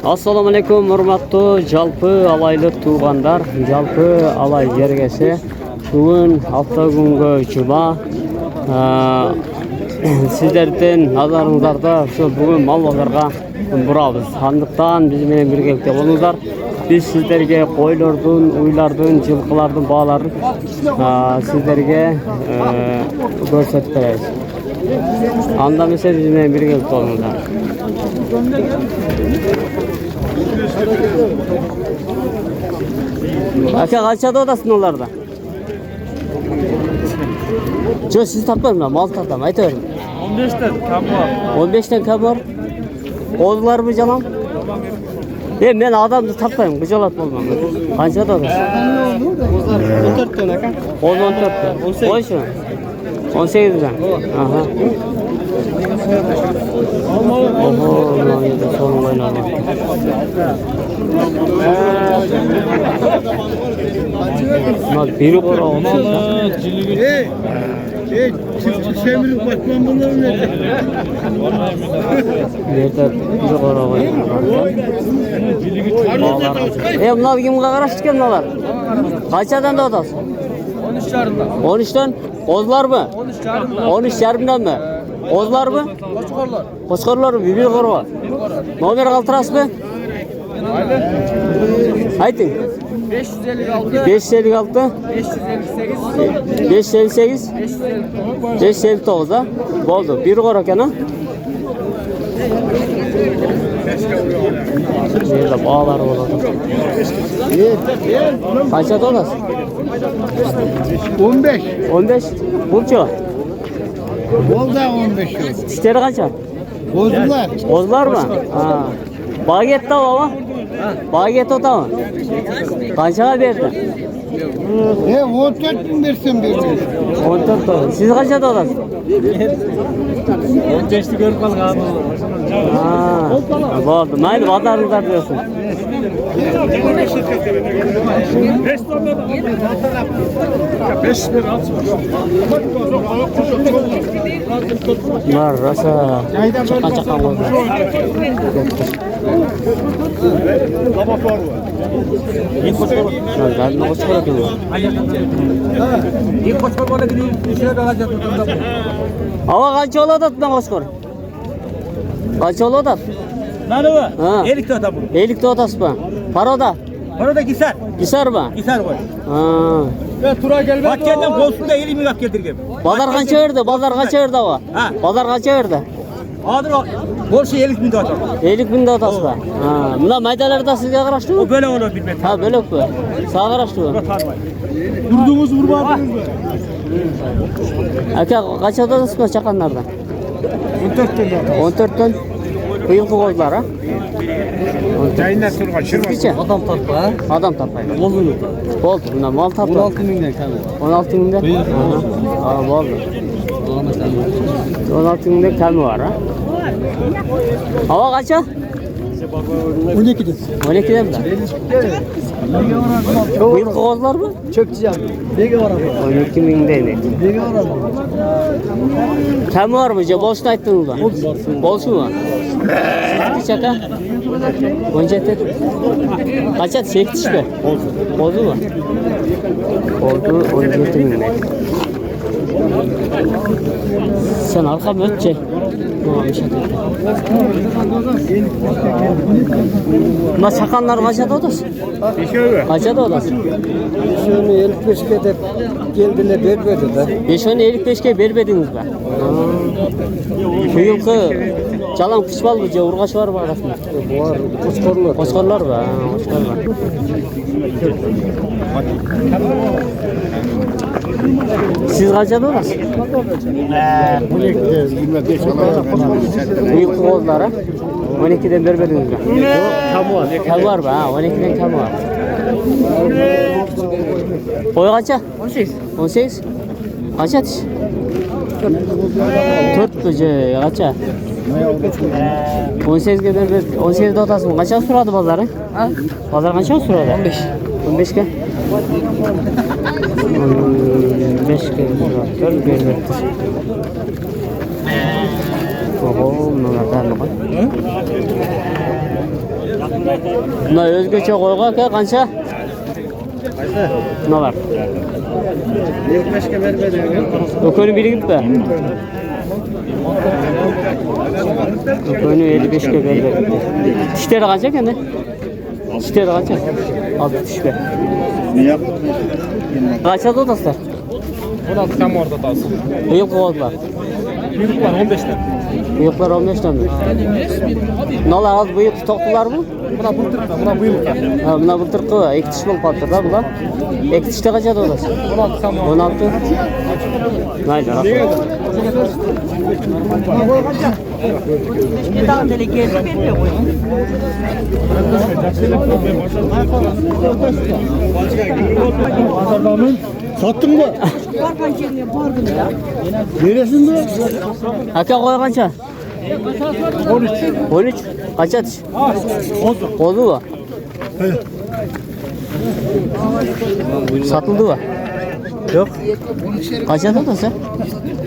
Assalamu alaikum hurmatli жалпы алайлы туғандар, жалпы алай жергесі. Бүгін hafta күнгі жұма. Сіздерден назарыңыздарда бүгін мал базарға бұрабыз. Сондықтан бізбен бірге болыңыздар. Biz sizlerge qo'ylardan, uylardan, жылқылардың бағаларын sizlerge ko'rsatib beramiz. Anda mesela bizimle birge olыңыздар. Aka qanchada odasın onlarda? Жоқ, siz tapmayın, mal tapmayın, aytavering. 15'ten kam var. 15'ten kam var. Qo'zlar mı jalan? Men adamni tapmayman, bijolat bo'lmam. Qanchada odasın? 14 ton aka. 14 ton. Qo'yshi. 18 dan. Aha. Oho, nima so'ng o'ynadi. Bak biri koran. Çiftçi Şemil'in bakman bunları nerede? Nerede biri koran. Bunlar kimga qarashib ekan bular? Qanchadan da odasiz? 13 yarımda. 13'ten qo'zlar mı? 13 yarımda. 13 yarımdan mı? Qo'zlar mı? Qo'chqorlar. Qo'chqorlar mı? Bir qo'rva. Nomer qaltirasizmi? Ayting. 556. 556 558. 558 559 da. Bo'ldi. Bir qo'r ekan ha. Yerda bağlar bo'ladi. Qanchada olasiz? 15. 15. Buncha. Oldu 15. Tişleri qancha? Bozdular. Qo'zlar mı? Ha. Bagetda baba. Baget otami? Qanchaga berdi? 14 bin versin bir. 14 ton. Siz qanchada olasiz? 15'ti görüp kalgan. Ha. Bo'ldi. Mayli, bozoringizda bersin. Bunlar rasa çakan qo'zlar. Gazini qo'chqor ekan bu. Hava qancha oladi bundan qo'chqor? Qancha oladi? Mana bu. Ha. 50 ta bu. 50 ta otasizmi? Paroda? Paroda Gisar. Gisarmi? Gisar bu. Ha. Ben tura gelmem. Bakken'den Bolsun'da 50 milyon getirdim. Bazar qancha berdi? Bazar qancha berdi hava? Ha. Bazar qancha berdi? Hozir Bolsun 50 bin dolar. 50 bin otasizmi? Ha. Bunda maydalarda sizga qarashdimi? O böyle olur bilmem. Ha, bo'libmi? Sizga qarashdimi? Vurdunuz vurmadınız mı? Aka qanchada otasizmi chaqanlardan? 14 ton. 14 ton. Quyilqi qo'zlar ha? Jayinlar turgan Sizgacha? Adam tapma. Adam topmaydi. Bo'ldi. Bo'ldi, bundan mol topdi. 16 mingdan kam. 16 mingdan? Ha, bo'ldi. 16 mingdan kami var ha? Hava qancha? 12 dan. 12 dan mi? Quyilqi qo'zlarmi? Çökçüyem. Nega varadi? 12 mingdan. Nega varadi? Kami bormi? Boshida aytdingizmi? Bo'lsinmi? Sizgacha aka? 17. Qancha? 8 mi? Bo'ldimi? Bo'ldi, 17 mingdan. Sen arqam o'tchi. Ma chaqanlar qanchada odasiz? Qanchada odasiz? Şunu 55'e de geldiler vermediler. 55 ga bermedingizmi? Shu yilqi jalan qishbalmi, urg'ash bormi orasida? Var, qo'chqorlar. Qo'chqorlar va qo'chqorlar. Siz qanchada olasiz? 25 olacak. Bu yilqi qo'zlar 12 dan bermedingizmi? Yo'q, kam var. Kam bormi? Ha, 12 dan kam bor. Qo'y qancha? 18. 18. Qancha tish? 4 ko'cha qancha? 18 ga berib 18 da otasizmi? Qancha so'radi bozori? Ha? Bozor qancha so'radi? 15. 15 ga. 15 ga so'radi. Berib. Oho, bunlardan mı? Buna özgeçe koyga aka kança? Bunalar. 25'e vermedi. Ökönü biri gitme. Ökönü 55'e verdi. Dişleri kança kendi? Dişleri kança? 6 dişler. Kaça dotaslar? 16 tam orada kalsın. Bıyık kovadılar. Büyükler 15'ten. Bıyıklar 15'ten mi? Nolar az bıyık toktular mı? Buna bırtırkta, buna büyük ya. Ha, buna bir tırkı, iki diş bulup attır da bula. İki dişte kaça dodası? 16 tam orada. 16. Haydi rahmet. Sattın mı? Neresinde? Aka koy kaça? 13. 13. Kaça diş? Oldu mu? Satıldı mı? Yok. Kaça dodası?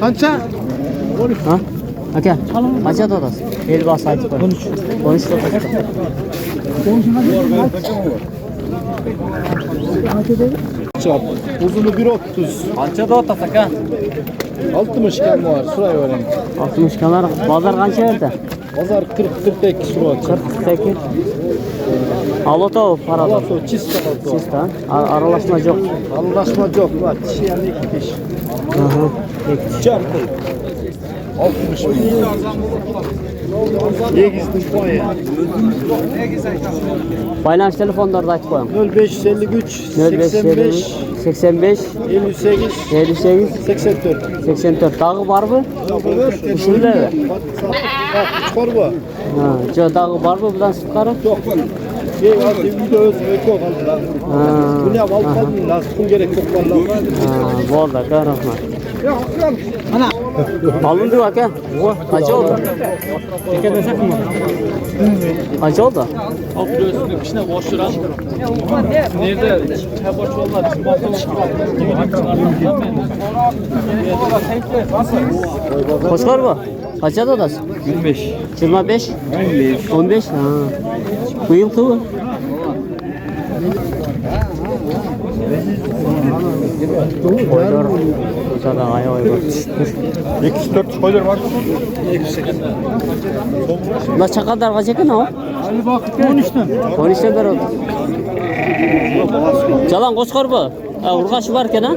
Kança? Ha? Aka, kaça dodası? El bas aytıp koy. 13. 13 dodası. Uzunu 1.30. Kaça dodası aka? 60 kan var. Şuraya öğren. 60 kanar. Pazar kaça verdi? Pazar 40-42 şuraya. 48. Alota o paralar. Alato, çiz alato. Çista. Aralaşma yok. Anlaşma yok. Var. Dişi yani 2 diş. Aha. Cam koy. 60 milyon. Yegizdim koya. Байланыш telefonları da açıp koyalım. 0553 05 85 85 58 58 84. 84. Dağı var mı? Usulde mi? Çıkar bu. Ha, jo dağı var mı buradan sıkları? Yok. Az bir de özmek yok. Bu ne valfadın lazım gerek yok vallahi. Ha, bolda rahmat. Alındı bak ha. Kaç oldu? Kaç oldu? Koşkar mı? Kaça dodası? 25. 25? 15. Ha. Bu yıl kıvı. Koylar. Kozada aya oylar. 2-4 koylar var. Bunlar çakadar kaç ekin o? 13'ten. 13'ten beri oldu. Jalan koşkar mı? Urgaşı varken ha?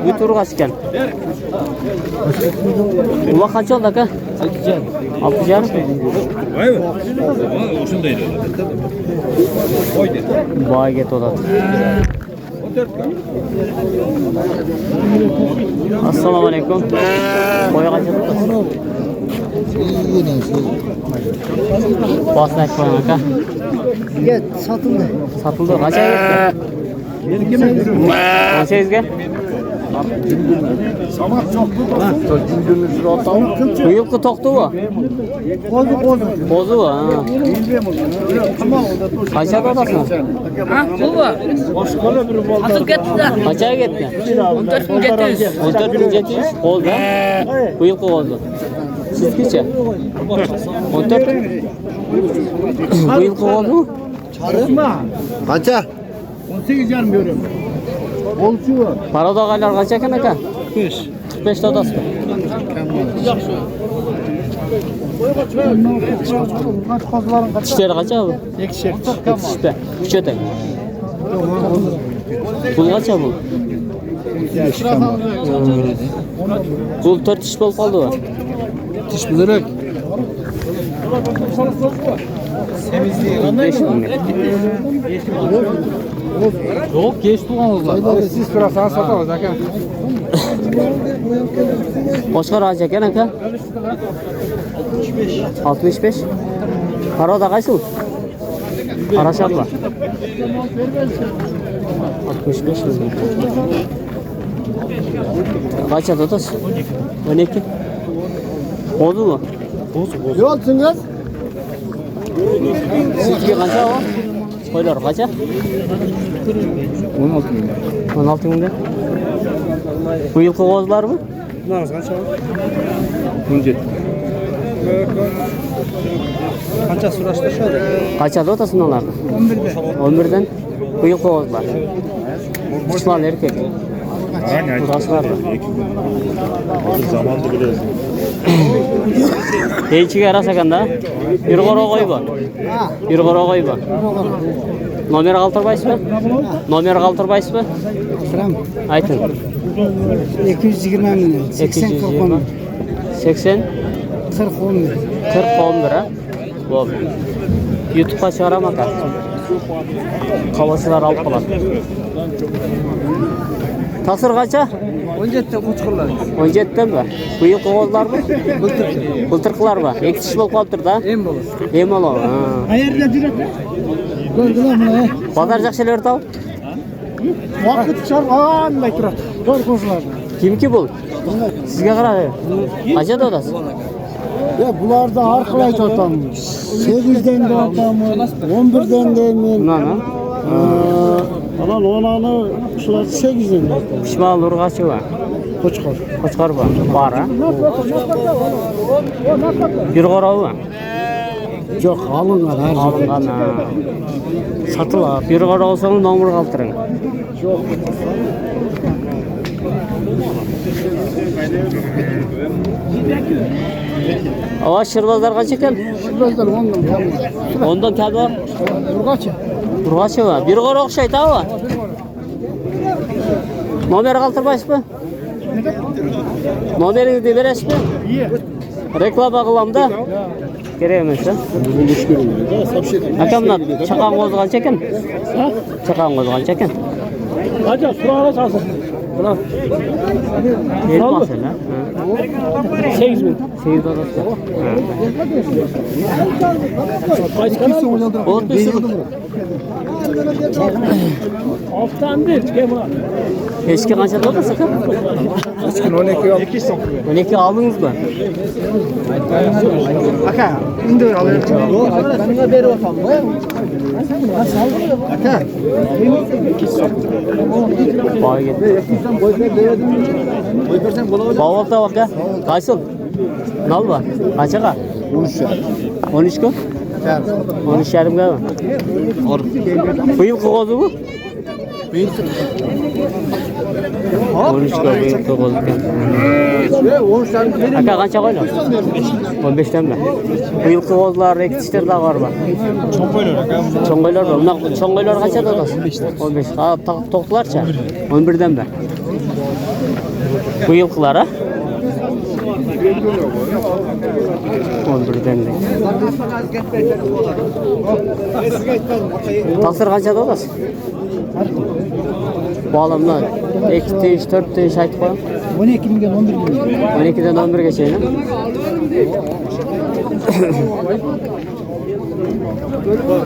Büyük urgaşı iken. Ula kaç oldu aka? 6 canım. Vay mı? Oşundaydı. Koy dedi. Vay get oladı. Assalamu alaikum. Koya kaç oldu? Basın et koyan aka. Gel satıldı. Satıldı. Kaç ay geçti? 18'ge. Sabah çoktu da. Gündüzünü şurada. Bu yılkı toktu mu? Kozu. Bozu mu? Ha. Tamam orada dur. Kaça dodasın? Ha, bu var. Atıp gitti de. Kaç ay gitti? 14.700. 14.700 oldu. Bu yıl oldu. Siz kaça? 14. Bu yıl oldu mu? Çağırma. Kaça? 18 canım görüyorum. Olçu. Para dağaylar kaça eken aka? 5. 45 dodası. Kaç kozların kaç? Dişleri kaça bu? Ekşek. Yetişte. Üç ötek. Bul kaça bu? Bul 4 diş bol kaldı var. Diş bilerek. 5 bin. Yok geç tuğanızlar. Siz pırasını satamaz. Oscar alacak ya aka? 65. Para da kaç bu? Araşarlar. 65 mi? Kaç atatas? 12. Oldu mu? Ne olsun kız? Sizce kaça o? Spoiler kaça? 16 milyon. 16 milyon. Bu yıl kovazlar mı? Bunlar kaç abi? 17. Qancha so'rashtirishadi? Qachada otasın onlarni? 11'den. Buyuk qo'zlar. Chiqmal erkek. Buraslar. Zamanını biliyorsun. Heychiga rasakanda. Yurg'oro qo'ybo. Yurg'oro qo'ybo. Nomer qoldirmaysizmi? Nomer qoldirmaysizmi? Ayting. 220 milyon. 80 40 80 40 11. 40 11 ha. Bo'p. YouTube'ga chiqaraman aka. Qavasilar olib qoladi. Tasir qancha? 17 qo'chqorlar. 17 mi? Buyuk qog'ozlarmi? Bultirqlarmi? Ekitish bo'lib qolibdi-da. Em bo'ladi. Em bo'ladi. Ha. Qayerda jurati? Ko'rdilar mana. Bozor yaxshilar o'rtoq. Vaqt chorg'anday turadi. Qo'rquvlar. Kimki bu? Sizga qaradi. Qancha dodasiz? Ya bularda har xil aytamiz. 8dan da aytamiz, 11dan deyman. Mana. Halol onani shular 8dan da. Pishmal urg'achi va Qo'chqor. qo'chqor bor. Bor ha. Yurg'orovi. Yo'q, olingan har Alıngan. Satılır. Yurg'oro olsangiz nomer qoldiring. Ava shirbozlar qancha ekan? Shirbozlar 10dan. Ondan kabi bor. Urg'achi. Urg'achi va Yurg'oro o'xshaydi ava. Nomer qoldirmaysizmi? Nomeringizni berasizmi? Reklama qilamda. Kerak emas. Akamlar chaqangoz qancha ekan? Chaqangoz qancha ekan? Aja, so'rala salsin. Bular Yetmasin ha. 8000. 8 dollar. Qaysi kimsin o'ylandi? Oftandir, kema. Eski qancha dollar aka? 12 aldingizmi? Aka, endi olyapman. Menga berib o'tam. Aka. Boy ketdi. Bavulda aka. Qaysi? Nalba. Qanchaga? 13 ku? 13 yarimga. Buyuk qog'ozi bu? 13 ga buyuk qog'oz ekan. Aka qancha qo'ydi? 15 dan mi? Buyuk qog'ozlar ekitishlarda bormi? Cho'ng'oylar bor. Bunaqa cho'ng'oylar qancha dodasi? 15. Ha, to'qlarcha. 11 dan mi? Buyuklar ha? 11 dan. Tasir qancha dodasi? Bu olamlar 2 tish, 4 tish aytib qo'ying. 12 mingga 11 ming. 12 dan 11 gacha.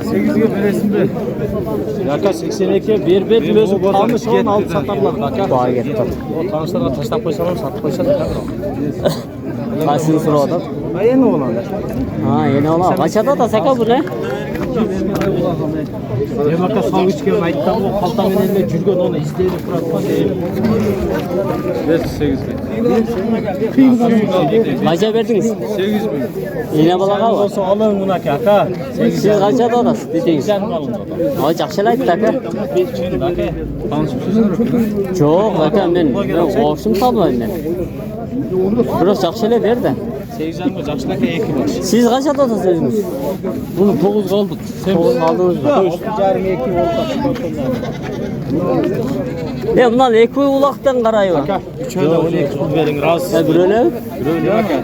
8'e veresindir. Aka 82 bir özü kalmış onun alıp satarlar aka. Boy ketdi. O tanışlarga tashlab qo'ysalar sotib qo'yishadi. Qaysini so'radim? Endi bo'ladi. Ha, yana ola. Qancha dodasi aka buni? Hem aka sog'ichga aytdim, o qalta menende жүрген onu izleyip turadi deyim. 8 Qancha berdingiz? 8 bin. Yana balaga bor. Olsa alın bunu aka. Siz qancha dodasi dedingiz? Ha, yaxshilab aytdi aka. Yo'q, aka men o'shim topmayman. Biroz yaxshilab berdi. 8 bin yaxshi aka 2 bin. Siz qancha dodasi dedingiz? Bunu 9 aldık. 9 aldingizmi? 4,5 oldu. Bundan iki uloqdan qarayman. Üçöyle 12 pul verin razısız. Ha, biro'lar? Biro'lar aka.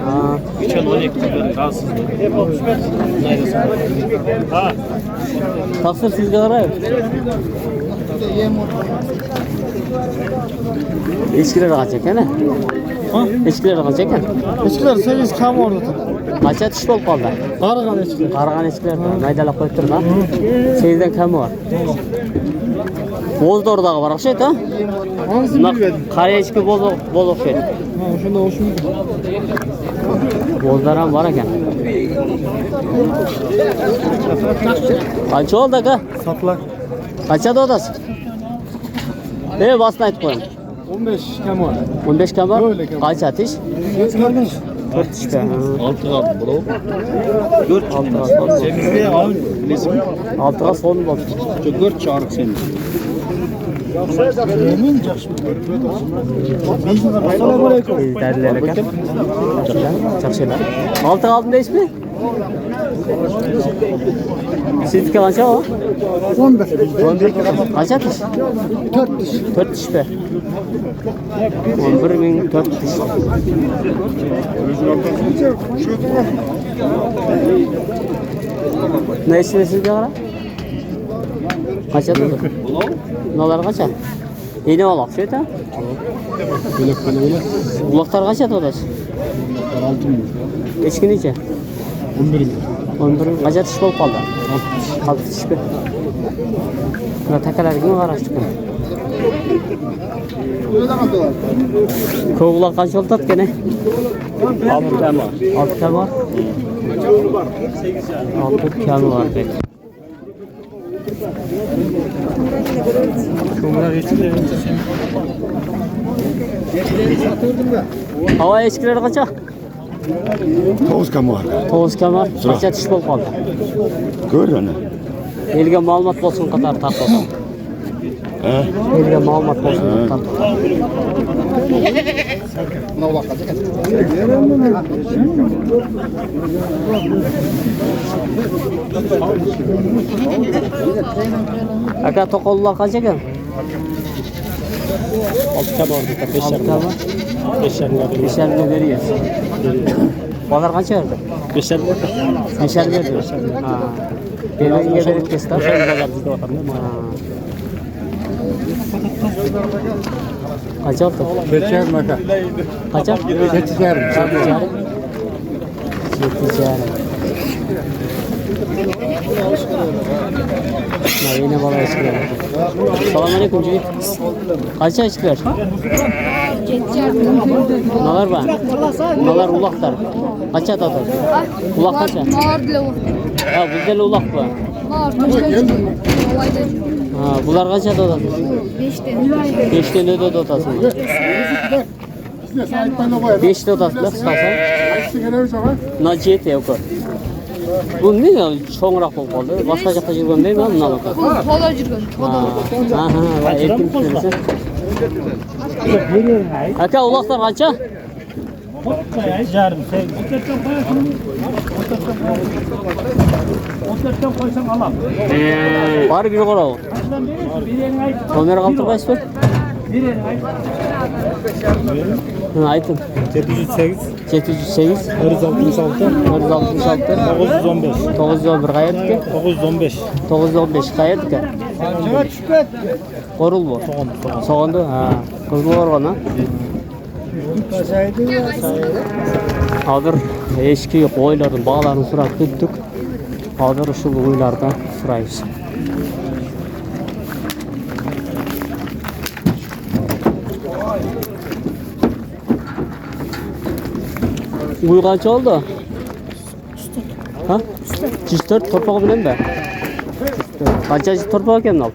Üçöyle 12 pul verin razısız. Ha. Taqsir sizga qarayman. Echkilar qancha ekan? Echkilar qancha ekan? Echkilar 8 kam orada. Qancha tish bo'lib qoldi? Qarigan echkilar. Qarigan echkilar maydalab qo'yib turma. 8 dan kam bor. Bo'zdordaga bor o'xshaydi, ha? Hangisi bilmadim. Qari echki bo'z o'xshaydi. Ha, shunda o'shim. Bo'zdor ham bor ekan. Qancha oldi aka? Satlar. Qancha dodasi? Basni aytib qo'ying. 15 kam var. 15 kam bor? Öyle kam. Qancha tish? 4 işte. 6 kaldı bro. 6 gaz. Semizliğe alın. Bilesin. 6 gaz 10 oldu. 4 çağırık semiz. Assalamualaikum. Derler aka. Çok şeyler. 6 aldın da ismi? Siz kalanca o? 11. 11 kaç atış? 4 diş. 4 diş be. 11.004 diş. Ne işiniz bir ara? Kaç atış? Nolar kaç at? Yine olak şey ta? Böyle. Ulaklar kaç at odaş? 6 mı? Kaç gün içe? 11 mi? 11 kaç atış bol kaldı? 6 diş be. Buna takalar gibi var açtık. Kovulak kaç oldu tat gene? 6 tane var. 6 tane var. 6 tane var pek. Hava eskileri kaça? 9 kam var. 9 kamar. Kaça tiş bol kaldı? Gör ana. Elge malumat bolsun qatar tartılsın. He? Elge malumat bolsun qatar. Aka toqollar qancha ekan? 6 kamar. 6 kamar. 5'er veriyor. Bazar qancha verdi? 5'er verdi. Ha. Belirge verib kestar. Kaça oldu? 5'er maka. Kaça? 8'er. 7'er. Yine bana eskiler. Selamünaleyküm Cüyük. Kaça eskiler? Nalar var? Nalar ulaklar. Kaça tatar? Ulak kaça? Ha, bu deli ulak bu. Ha, bular kaça tatar? 5'te ne de tatasın? 5'te tatasın. Kısasan. Naciyet yok. Bu ne ya? Çoğunrak olup kaldı. Başka jakta жүрген değil mi? Bundan Toda жүргөн. Aha, erkin tutuyorsun. Aka, ulaklar kaça? Yarım. Otelden koysan alam. Var bir qora o. Ömer qaltırbaysız mı? Aytın. 708 708 166 166 915 911 qayerdi? 915 915 qayerdi? Qorul bu. Soğandı. Ha. Kızıl organ ha. Hazır eski qoyların bağlarını sırap tuttuk. Hazır şu qoylardan sırayız. Uy qancha oldu? Ha? 104 torpaq bilen mi? Qancha torpaq ekan al?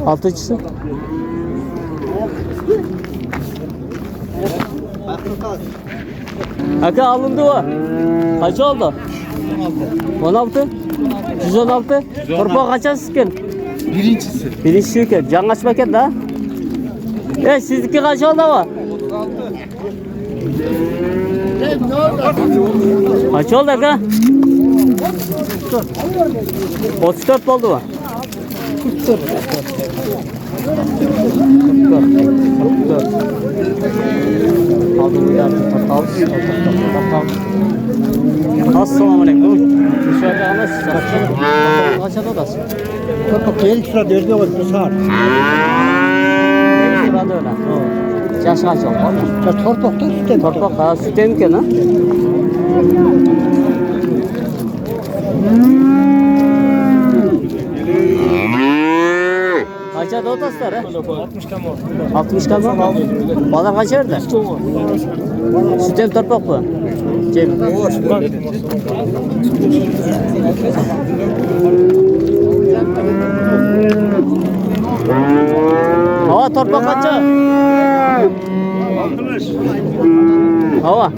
6-cısı. Aka alındı o. Kaç oldu? 16. 116. Torpaq kaçası ekan? Birincisi ekan. Can açma ekan da. Sizniki kaç oldu o? Kaç oldu aka? 34 oldu mu? 44. Aldım bir Assalamualaikum. Şöyle anasın. Kaç odası? El sıra derdi var bu saat. Sırada öyle. Yaş kaç oldu? Torpakta süt. Torpak ha süt emken ha? Kaça da otaslar ha? 60 kalma. Bazar kaç verdi? Süt em torpak mı? Cem. Hava torpak kaça? Hava.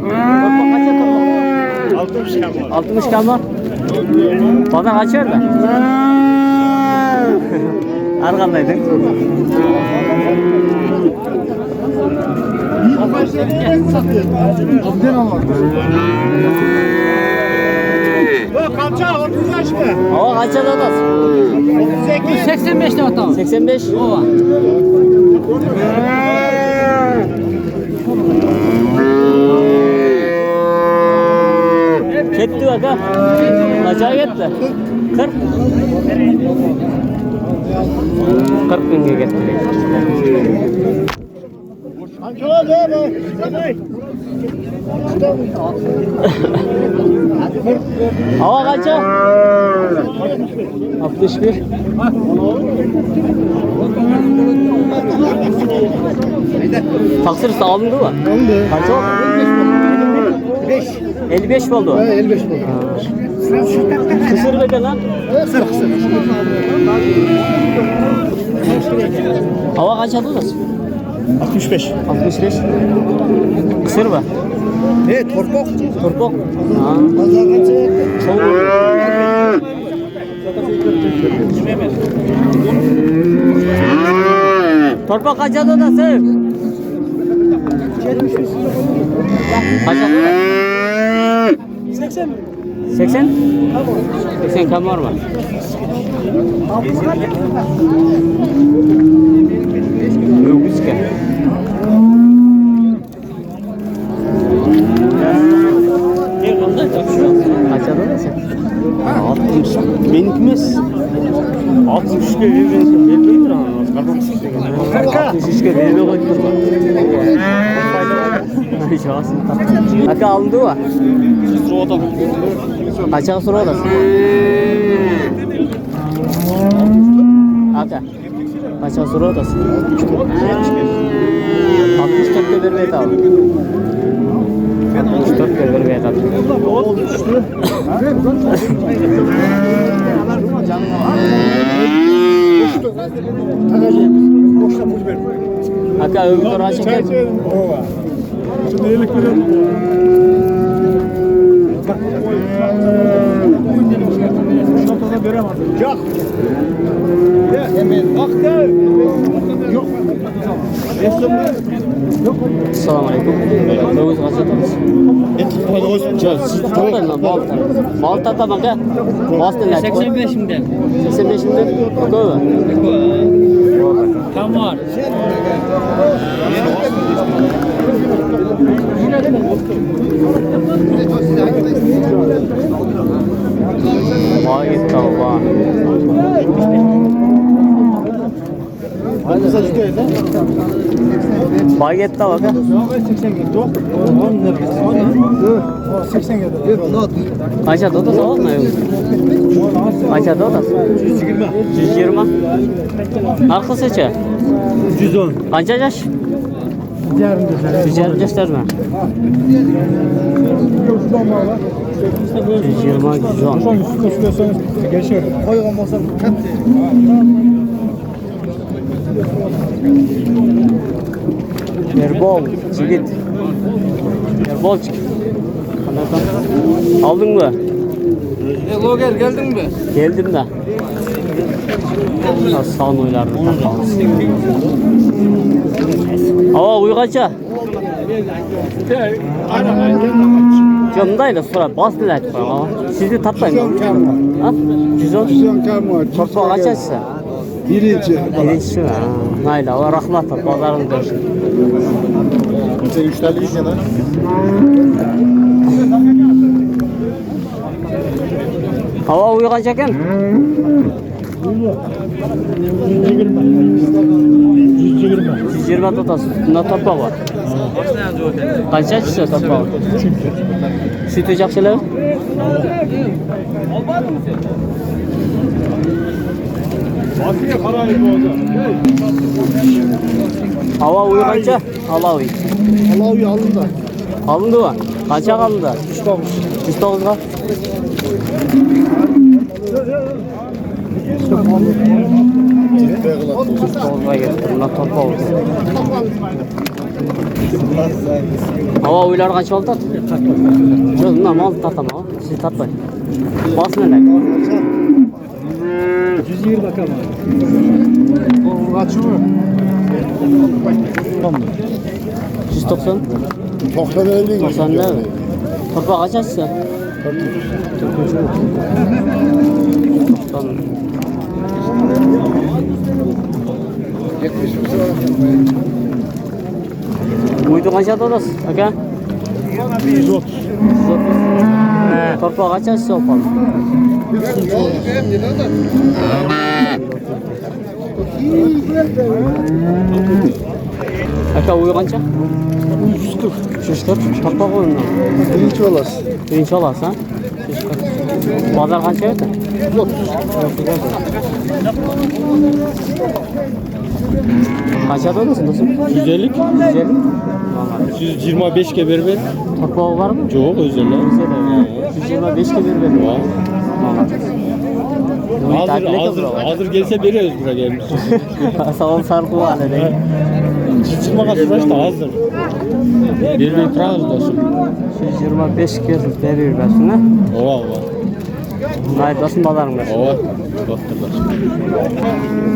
Kaça torpa? 60 kalma. Bana kaç orada? Arkandaydın. Hava kaça odası? 85'te atalım. 85. Ova. Ketti bak ha. Kaça gitti? 40. 40 bin getirdi. Hava kaça? 61. Taksir sağlığında mı? Kaç oldu? 55 mi oldu? 55 oldu. Kısır be lan. Kısır. Hava kaç aldı orası? 65. 65. Kısır mı? Evet, torpok. Torpok. Ha. Çok. Torpok kaç aldı orası? Kaç aldı orası? 80. 80? 80 kam var mı? Öküz ki. Kaç aldın sen? 60. Benimkimiz 63'e vermeydir ama. 63'e vermeye koydur. Aka alındı mı? Kaça sonra odası? Aka. Kaça sonra odası? 64'te vermeye tamam. 64'te vermeye tamam. Aka öbür aşağı gel. Şimdi iyilik verin. Şurada veremezdim. Yok. Baktı. Yok. Selamünaleyküm. Öbür kaça siz toplayın lan balta. Balta tamam ya. Bastın lan. 85'imden. 85'inde. Bakıyor. Tamam. Vay tava. Baget tava ka? 80 geldi. Kaça da sağ mı? Kaça da? 120. 120. Arka seçe. 110. Kaça yaş? Yarın 120 gösterme. 120, 110. Geçiyor. koygan olsa kattı. Erbol, Cigit. Erbol Cigit. Aldın mı? Loger geldin mi? Geldim de. Sağ oylardı. Hava uygaça. Canındayla sonra bastılar. Sizi tatlayın. 110 kar var. Ha? 110. 110 kar var. Torpa kaç açsa? Birinci. Birincisi mi? Hayla, Allah rahmet et. Pazarını görsün. Sen 3 tane yiyeceksin ha. Hava uygacakken. 120 tutası. Bunda torpa var. Kaç açsa torpa var? Süt ocakçıları? Hava uyganca Allah uy. Allah uyu alın da. Alındı mı? Kaça alındı? 109'a. Topla getirdim. Lan topa oldu. Hava uylar qancha oldi? Yo'q, normal tartama. Siz tartmang. Bosma ne? 120 bakalım. Kaçı mı? 190. 90 50. 90 ne? Torpa kaçası? 90. 70 Uydu kaçada odasın? Aka? 130. Torpa kaçası opal? Aka uyu qancha? 140. 140. Torpa qo'yinmi? Birinci olasın. Birinchi olasiz, ha? 140. Bozor qancha edi? 130. Qanchada odasın do'stim? 150. 150. 125 ke berber. Torpa bormi? Yo'q, o'zlar. 125 ga berib Var. Hazır gelse veriyoruz buraya gelmiş. Sağ ol sarqı alede. Çıkmağa süreç de hazır. Bir turamiz dostum. 125 ga berib bersin, ha? Ova ova. Nay do'stim bolaringlar. Ova. Doktorlar.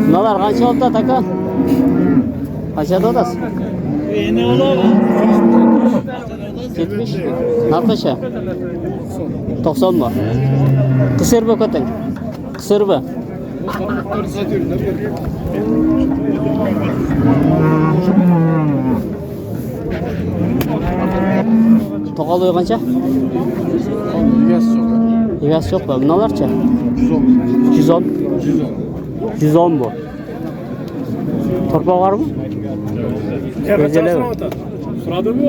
Bunalar qancha oldi aka? Qanchada odasiz? Ne ola? 70. Narxacha? 90 mı? Kısır mı kötü? Kısır mı? Tokalı kança? Yuvas yok mu? Bunalarça? 110. 110 bu. Torpa var mı? Gözele mi? Sıradı mı?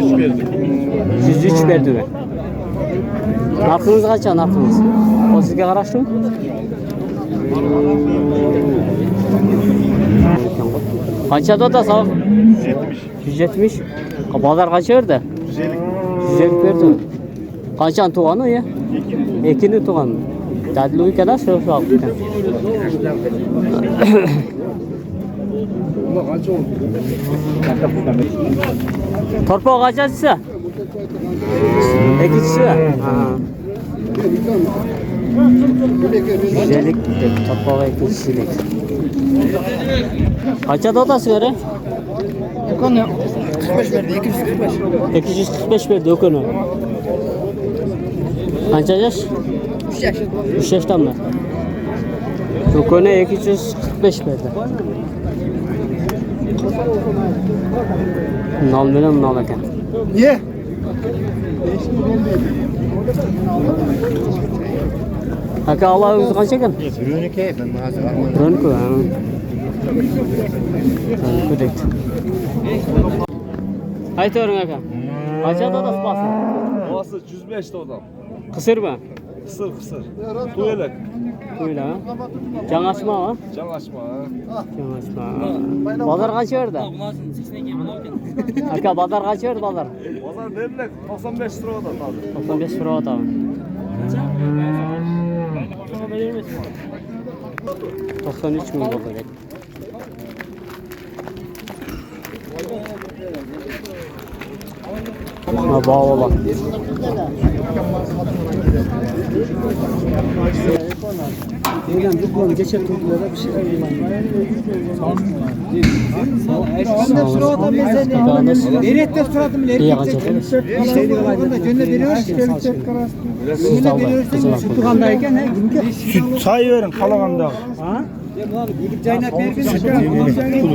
103 verdi. 103 verdi mi? Narxınız kaça narxınız? O sizge qaraştı mı? Qanchada oda sağ? 170. Bozor qancha berdi? 150 berdi. Qanchani tug'ani u ya? Ekini tug'ani. Dadil ekan, shu ekan. Torpa qanchasi? Ikkinchisi. Güzellik torpaga ikkinchisilik. Qanchada otasiz ere? Do'konni 45 berdi, 245. 245 berdi do'koni. Qancha yosh? 3 yaş. 3 yoshdanmi? Do'koni 245 berdi. Nol bilan nol ekan. Niye? Aka Allah o'zi qancha ekan? Ürünü keyfim hazır ama. Ronku. Ronku deydi. Aytavering aka. Qanchada odasiz bossin? Bosı 105 odam. Qisirmi? Kısır. Tuyelek. Qo'yla. Jangashma, Can açma. Jangashma. Bozor qancha berdi? Aka bozor qancha berdi bozor? Bozar demlek 95 lira odam abi. 95 lira otami. 93 ming bo'ldi. Ha bağla. Neden bu konu geçen turlarda bir şeyler Nerede suradım nerede? İyi kaçak. Gönde veriyor. Siz de alın. Tutukandayken he kimke? Süt sayıverin kalaganda. Caynak vergin.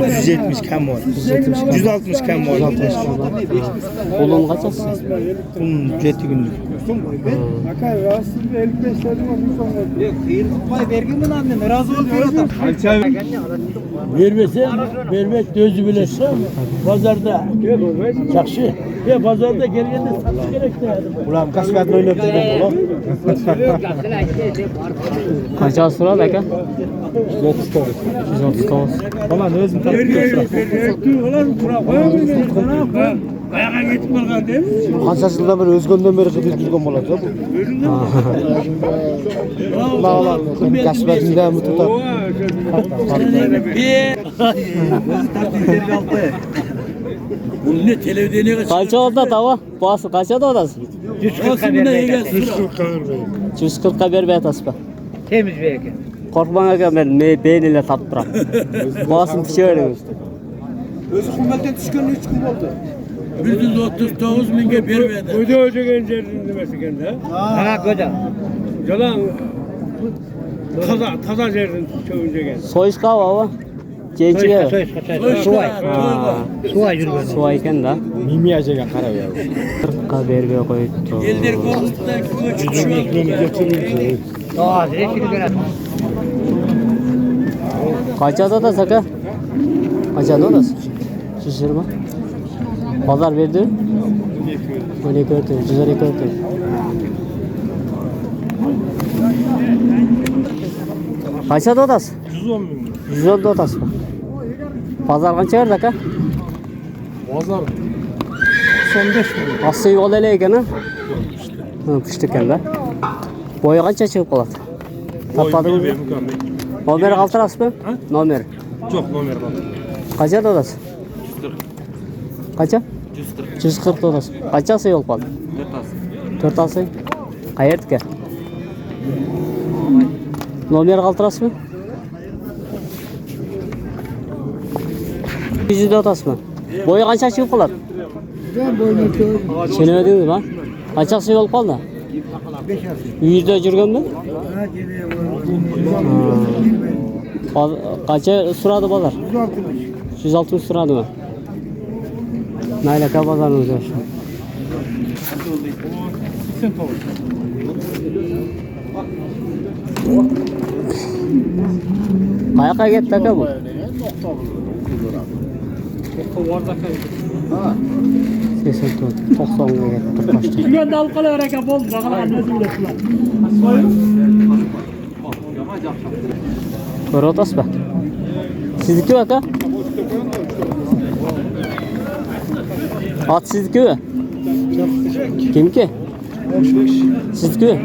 170 kam var. 160 kam var. Oğlum kaçasın? Bunun 7 günlük. Pay vergin mi lan? Razı oluyor adam. Vermek gözü bilesin. Pazarda. Çakşı. Ya pazarda gelgende satış gerek de. Ulan kaç kadın oynayıp dedim ulan. Kaça sıra aka? 139. 139. Ulan özüm Kansasından beri özgönden beri kıdız durgan болады bu. Bağlar. Kasbetinde mi tutar? Bunu ne televizyona kaçırıyor? Kaça oldu tava? Bası kaça da odası? 140 bin lira 140'a bir bet aspa. Temiz bir eke. Korkmana gel ben beyniyle taptıram. Basın tişörüm. Özü kummelden düşkönlüğü 3 gün oldu. 139 binge bir verdi. Öde hoca gencerin demesi kendi ha. Ha göde. Yalan taza жерден çövünce geldi. Soyuşka baba. Gençiye. Suay. Suay yürüyor. Su ekan da. Mimiyacaga qarab ya. 40'a berbe koyuptu. Eldir korkutdan şu Aa, direktini göre. Kaçada da saka? Kaçada da? 120. Pazar verdi. 12 örtü, 112 örtü. Kaçada odası? 110 bin. 110 da odası. Pazar kança verdi ka? Pazar 95 bin. Aslı yol ele ekan ha? Hı, pişti ekan da. Boyu kança çıkıp kaladi? Tatladınız mı? Nomer kaltırasız mı? Nomer. Çok nomer var. Kaça odası? 140. Kaça? 140 odası. Kaçası yol kaldı? 4 alsın. Qayerdik? Nomer kaltırasız mı? 100 odası mı? Boyu kança çıkıp kaladi? Ben boynu kör. Seni ödediniz mi? Kaçası yol kaldı? 100'de жүрген mi? Kaça suradı pazar? 160 suradı mı? Naylaka pazarınız var. Kayaka gitti ka bu? Sesin tut, 90'a gitti başta. Güven de alkalı hareket oldu. Bakalım nasıl uğraştılar. Көріп отырсыз ба? Сіздікі бе ака? Ат сіздікі бе? Кімке? Сіздікі бе?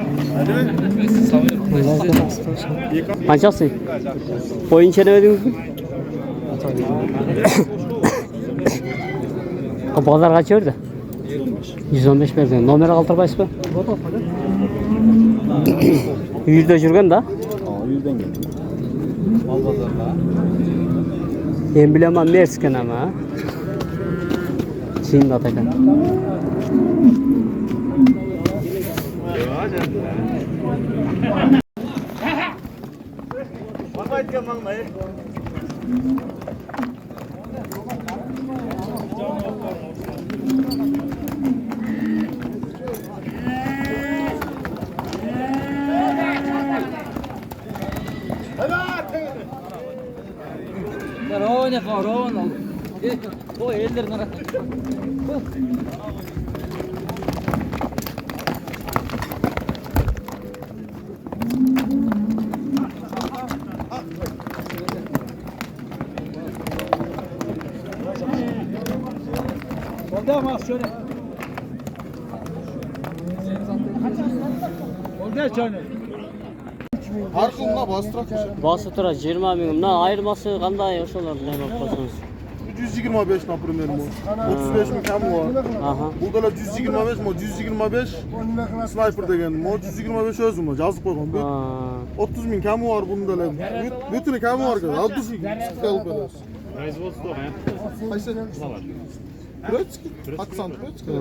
Қаншақсың? Бойын шені өдіңіз бе? Бағдар қанша өрді? 115 берді. Номер қалтырбайсыз ба? 100'de жүрген да? 100'den geldi. Ben bilemem Mersken ama. Çin'de atakan. Korona, korona. O ellerini ara. Oldu ama şöyle. Oldu şöyle. Arkımda bastırak. Bası tura 20 bin. Ne ayırması kanday oşolar ne bakıyorsunuz? 125 например mo. 35 mi kam var? Aha. Burada da 125 mo, 125 sniper degan mo, 125 özüm mo, yazıp koygan. 30 bin kam var bunda da. Bütün kam var ki. 60 bin kalp edes. Производство, ha? Qaysi? Krötski, Aksan Krötski.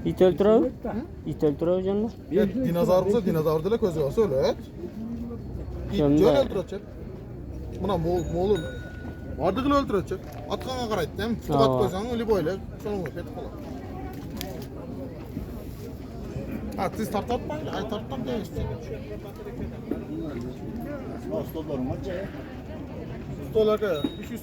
İt öldürüyor. İt öldürüyor canım. Dinozavr bo'lsa dinozavrdala ko'zi yo'q, o'lat. İt Canım jo'n da. o'ltiracak. Buna mo'lum. Vardig'ini o'ltiracak. Atqanga qaraydi, ham tutib at qo'ysang, o'lib o'ylab, shuni ketib qoladi. Ha, siz tartatmang, ay tarttam deysiz. Stollarga 300